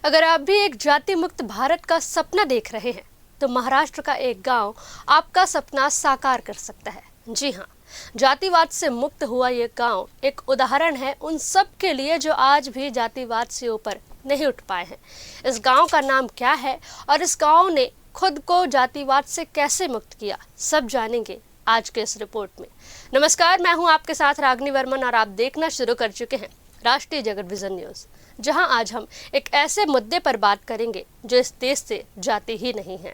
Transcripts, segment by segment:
अगर आप भी एक जाति मुक्त भारत का सपना देख रहे हैं तो महाराष्ट्र का एक गांव आपका सपना साकार कर सकता है। जी हाँ, जातिवाद से मुक्त हुआ ये गांव एक उदाहरण है उन सब के लिए जो आज भी जातिवाद से ऊपर नहीं उठ पाए हैं। इस गांव का नाम क्या है और इस गांव ने खुद को जातिवाद से कैसे मुक्त किया, सब जानेंगे आज के इस रिपोर्ट में। नमस्कार, मैं हूं आपके साथ रागनी वर्मन और आप देखना शुरू कर चुके हैं राष्ट्रीय जगत विजन न्यूज, जहां आज हम एक ऐसे मुद्दे पर बात करेंगे जो इस देश से जाती ही नहीं है।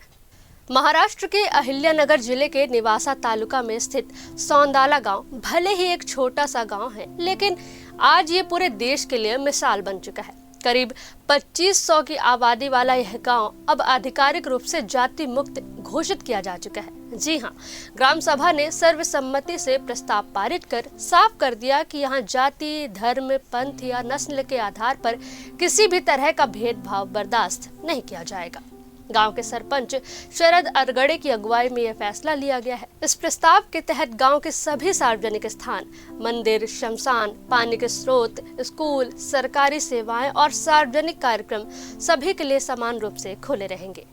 महाराष्ट्र के अहिल्यानगर जिले के निवासा तालुका में स्थित सौंदाला गांव भले ही एक छोटा सा गांव है, लेकिन आज ये पूरे देश के लिए मिसाल बन चुका है। करीब 2500 की आबादी वाला यह गांव अब आधिकारिक रूप से जाति मुक्त घोषित किया जा चुका है। जी हाँ, ग्राम सभा ने सर्वसम्मति से प्रस्ताव पारित कर साफ कर दिया कि यहाँ जाति, धर्म, पंथ या नस्ल के आधार पर किसी भी तरह का भेदभाव बर्दाश्त नहीं किया जाएगा। गांव के सरपंच शरद अरगड़े की अगुवाई में यह फैसला लिया गया है। इस प्रस्ताव के तहत गांव के सभी सार्वजनिक स्थान, मंदिर, शमशान, पानी के स्रोत, स्कूल, सरकारी सेवाएं और सार्वजनिक कार्यक्रम सभी के लिए समान रूप से खुले रहेंगे।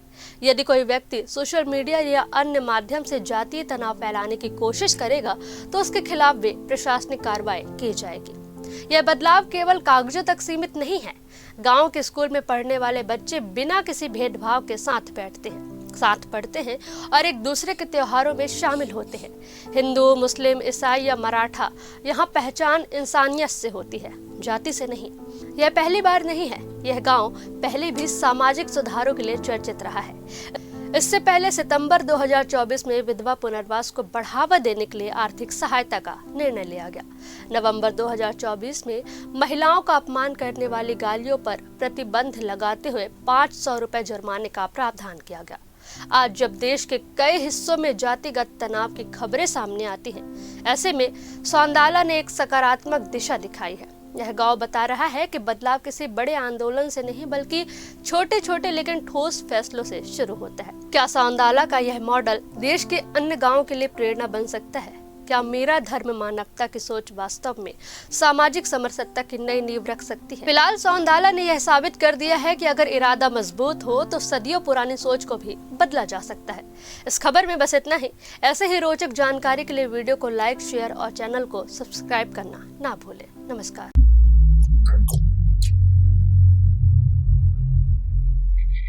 यदि कोई व्यक्ति सोशल मीडिया या अन्य माध्यम से जातीय तनाव फैलाने की कोशिश करेगा तो उसके खिलाफ भी प्रशासनिक कार्रवाई की जाएगी। यह बदलाव केवल कागजों तक सीमित नहीं है। गांव के स्कूल में पढ़ने वाले बच्चे बिना किसी भेदभाव के साथ बैठते हैं, साथ पढ़ते हैं और एक दूसरे के त्योहारों में शामिल होते हैं। हिंदू, मुस्लिम, ईसाई या मराठा, यहाँ पहचान इंसानियत से होती है, जाति से नहीं। यह पहली बार नहीं है, यह गांव पहले भी सामाजिक सुधारों के लिए चर्चित रहा है। इससे पहले सितंबर 2024 में विधवा पुनर्वास को बढ़ावा देने के लिए आर्थिक सहायता का निर्णय लिया गया। नवंबर 2024 में महिलाओं का अपमान करने वाली गालियों पर प्रतिबंध लगाते हुए 500 रुपए जुर्माने का प्रावधान किया गया। आज जब देश के कई हिस्सों में जातिगत तनाव की खबरें सामने आती हैं, ऐसे में सौंदाला ने एक सकारात्मक दिशा दिखाई है। यह गांव बता रहा है कि बदलाव किसी बड़े आंदोलन से नहीं बल्कि छोटे छोटे लेकिन ठोस फैसलों से शुरू होता है। क्या सौंदाला का यह मॉडल देश के अन्य गांवों के लिए प्रेरणा बन सकता है? क्या मेरा धर्म मानवता की सोच वास्तव में सामाजिक समरसता की नई नींव रख सकती है? फिलहाल सौंदाला ने यह साबित कर दिया है कि अगर इरादा मजबूत हो तो सदियों पुरानी सोच को भी बदला जा सकता है। इस खबर में बस इतना ही। ऐसे ही रोचक जानकारी के लिए वीडियो को लाइक, शेयर और चैनल को सब्सक्राइब करना ना भूलें। नमस्कार।